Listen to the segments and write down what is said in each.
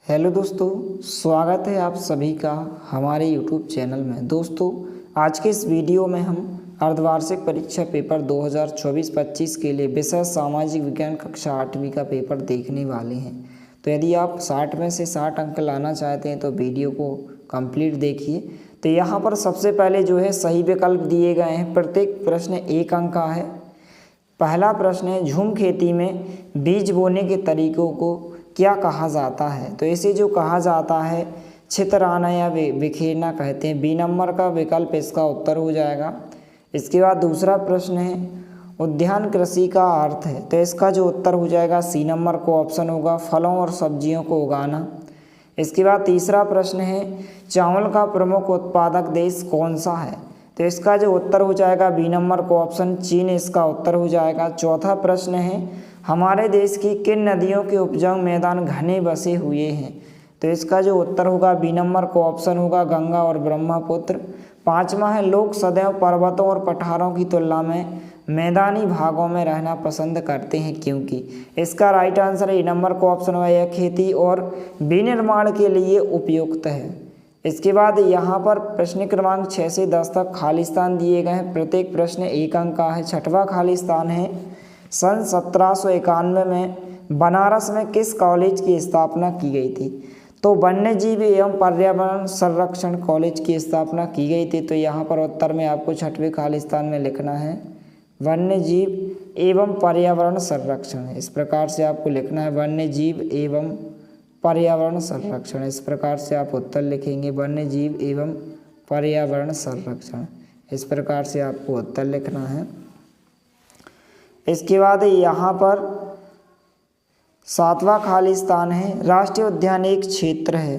Hello दोस्तों, स्वागत है आप सभी का हमारे यूट्यूब चैनल में। दोस्तों, आज के इस वीडियो में हम अर्धवार्षिक परीक्षा पेपर 2024-25 के लिए विषय सामाजिक विज्ञान कक्षा 8वीं का पेपर देखने वाले हैं। तो यदि आप 60 में से 60 अंक लाना चाहते हैं तो वीडियो को कंप्लीट देखिए। तो यहाँ पर सबसे पहले जो है सही विकल्प दिए गए हैं। प्रत्येक प्रश्न 1 अंक का है। पहला प्रश्न है, झूम खेती में बीज बोने के तरीकों को क्या कहा जाता है? तो इसे जो कहा जाता है छितराना या बिखेरना कहते हैं। बी नंबर का विकल्प इसका उत्तर हो जाएगा। इसके बाद दूसरा प्रश्न है, उद्यान कृषि का अर्थ है? तो इसका जो उत्तर हो जाएगा सी नंबर को ऑप्शन होगा, फलों और सब्जियों को उगाना। इसके बाद तीसरा प्रश्न है, चावल का प्रमुख उत्पादक देश कौन सा है? तो इसका जो उत्तर हो जाएगा बी नंबर को ऑप्शन चीन इसका उत्तर हो जाएगा। चौथा प्रश्न है, हमारे देश की किन नदियों के उपजाऊ मैदान घने बसे हुए हैं? तो इसका जो उत्तर होगा बी नंबर को ऑप्शन होगा गंगा और ब्रह्मपुत्र। पांचवा है, लोग सदैव पर्वतों और पठारों की तुलना में मैदानी भागों में रहना पसंद करते हैं क्योंकि? इसका राइट आंसर ए नंबर को ऑप्शन होगा, यह खेती और विनिर्माण के लिए उपयुक्त है। इसके बाद यहाँ पर प्रश्न क्रमांक 6 से 10 तक खालिस्तान दिए गए हैं। प्रत्येक प्रश्न 1 अंक का है। छठवां खालिस्तान है, सन 1791 में बनारस में किस कॉलेज की स्थापना की गई थी? तो वन्यजीव एवं पर्यावरण संरक्षण कॉलेज की स्थापना की गई थी। तो यहाँ पर उत्तर में आपको छठवें खालिस्तान में लिखना है वन्यजीव एवं पर्यावरण संरक्षण। इस प्रकार से आपको लिखना है वन्यजीव एवं पर्यावरण संरक्षण। इस प्रकार से आप उत्तर लिखेंगे वन्यजीव एवं पर्यावरण संरक्षण। इस प्रकार से आपको उत्तर लिखना है। इसके बाद यहाँ पर 7वां खालिस्तान है, राष्ट्रीय उद्यान एक क्षेत्र है।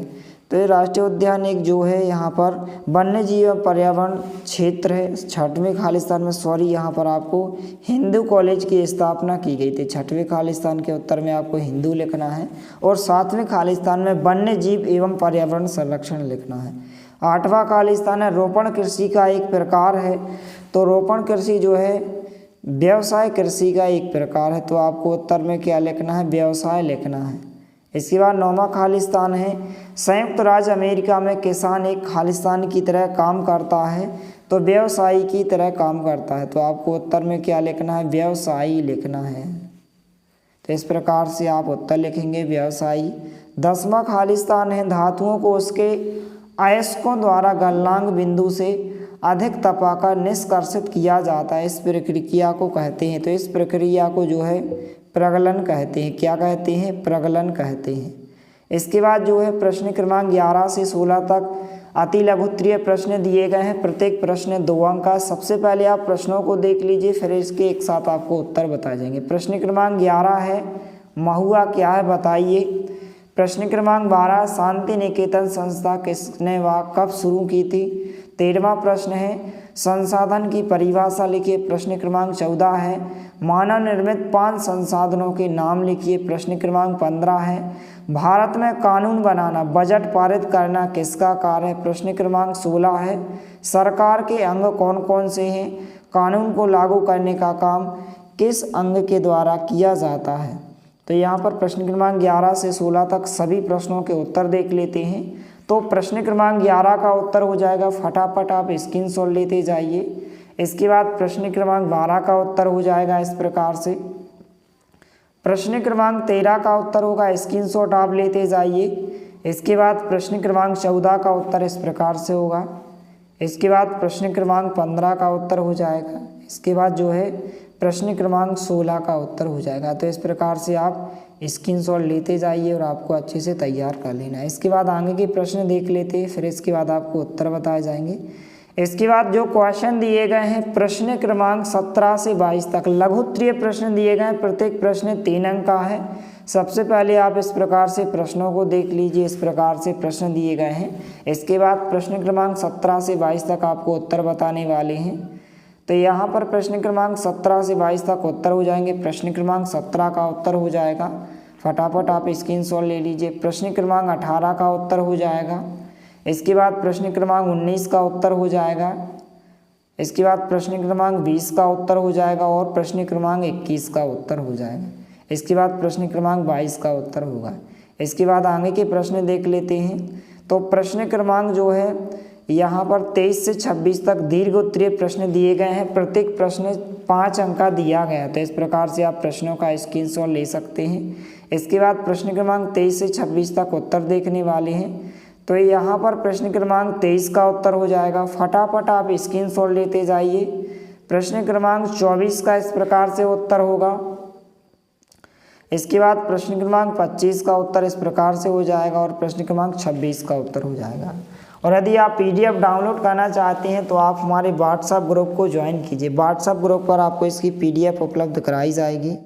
तो ये राष्ट्रीय उद्यान एक जो है यहाँ पर वन्य जीव पर्यावरण क्षेत्र है। 6वें खालिस्तान में यहाँ पर आपको हिंदू कॉलेज की स्थापना की गई थी। 6वें खालिस्तान के उत्तर में आपको हिंदू लिखना है और 7वें खालिस्तान में वन्य जीव एवं पर्यावरण संरक्षण लिखना है। 8वां खालिस्तान है, रोपण कृषि का एक प्रकार है। तो रोपण कृषि जो है व्यवसाय कृषि का एक प्रकार है। तो आपको उत्तर में क्या लिखना है? व्यवसाय लिखना है। इसके बाद 9वां खालिस्तान है, संयुक्त राज्य अमेरिका में किसान एक खालिस्तान की तरह काम करता है तो व्यवसायी की तरह काम करता है। तो आपको उत्तर में क्या लिखना है? व्यवसायी लिखना है। तो इस प्रकार से आप उत्तर लिखेंगे व्यवसायी। 10वां खालिस्तान है, धातुओं को उसके अयस्कों द्वारा गलनांक बिंदु से अधिक तपाकर निष्कर्षित किया जाता है, इस प्रक्रिया को कहते हैं। तो इस प्रक्रिया को जो है प्रगलन कहते हैं। क्या कहते हैं? प्रगलन कहते हैं। इसके बाद जो है प्रश्न क्रमांक 11 से 16 तक अति लघुत्तरीय प्रश्न दिए गए हैं। प्रत्येक प्रश्न 2 अंक का। सबसे पहले आप प्रश्नों को देख लीजिए, फिर इसके एक साथ आपको उत्तर बताए जाएंगे। प्रश्न क्रमांक 11 है, महुआ क्या है बताइए। प्रश्न क्रमांक 12, शांति निकेतन संस्था किसने व कब शुरू की थी? 13वां प्रश्न है, संसाधन की परिभाषा लिखिए। प्रश्न क्रमांक 14 है, मानव निर्मित 5 संसाधनों के नाम लिखिए। प्रश्न क्रमांक 15 है, भारत में कानून बनाना बजट पारित करना किसका कार्य है? प्रश्न क्रमांक 16 है, सरकार के अंग कौन कौन से हैं? कानून को लागू करने का काम किस अंग के द्वारा किया जाता है? तो यहाँ पर प्रश्न क्रमांक 11 से 16 तक सभी प्रश्नों के उत्तर देख लेते हैं। तो प्रश्न क्रमांक 11 का उत्तर हो जाएगा, फटाफट आप स्क्रीनशॉट लेते जाइए। इसके बाद प्रश्न क्रमांक 12 का उत्तर हो जाएगा इस प्रकार से। प्रश्न क्रमांक 13 का उत्तर होगा, स्क्रीनशॉट आप लेते जाइए। इसके बाद प्रश्न क्रमांक 14 का उत्तर इस प्रकार से होगा। इसके बाद प्रश्न क्रमांक 15 का उत्तर हो जाएगा। इसके बाद जो है प्रश्न क्रमांक 16 का उत्तर हो जाएगा। तो इस प्रकार से आप स्क्रीनशॉट लेते जाइए और आपको अच्छे से तैयार कर लेना है। इसके बाद आगे के प्रश्न देख लेते हैं, फिर इसके बाद आपको उत्तर बताए जाएंगे। इसके बाद जो क्वेश्चन दिए गए हैं प्रश्न क्रमांक 17 से 22 तक लघुत्तरीय प्रश्न दिए गए हैं। प्रत्येक प्रश्न 3 अंक का है। सबसे पहले आप इस प्रकार से प्रश्नों को देख लीजिए। इस प्रकार से प्रश्न दिए गए हैं। इसके बाद प्रश्न क्रमांक 17 से 22 तक आपको उत्तर बताने वाले हैं। तो यहाँ पर प्रश्न क्रमांक 17 से 22 तक उत्तर हो जाएंगे। प्रश्न क्रमांक 17 का उत्तर हो जाएगा, फटाफट आप स्क्रीनशॉट ले लीजिए। प्रश्न क्रमांक 18 का उत्तर हो जाएगा। इसके बाद प्रश्न क्रमांक 19 का उत्तर हो जाएगा। इसके बाद प्रश्न क्रमांक 20 का उत्तर हो जाएगा और प्रश्न क्रमांक 21 का उत्तर हो जाएगा। इसके बाद प्रश्न क्रमांक 22 का उत्तर होगा। इसके बाद आगे के प्रश्न देख लेते हैं। तो प्रश्न क्रमांक जो है यहाँ पर 23 से 26 तक दीर्घ उत्तरीय प्रश्न दिए गए हैं। प्रत्येक प्रश्न 5 अंक का दिया गया, तो इस प्रकार से आप प्रश्नों का स्क्रीनशॉट ले सकते हैं। इसके बाद प्रश्न क्रमांक 23 से 26 तक उत्तर देखने वाले हैं। तो यहाँ पर प्रश्न क्रमांक 23 का उत्तर हो जाएगा, फटाफट आप स्क्रीनशॉट लेते जाइए। प्रश्न क्रमांक 24 का इस प्रकार से उत्तर होगा। इसके बाद प्रश्न क्रमांक 25 का उत्तर इस प्रकार से हो जाएगा और प्रश्न क्रमांक 26 का उत्तर हो जाएगा। और यदि आप PDF डाउनलोड करना चाहते हैं तो आप हमारे व्हाट्सएप ग्रुप को ज्वाइन कीजिए। व्हाट्सएप ग्रुप पर आपको इसकी PDF उपलब्ध कराई जाएगी।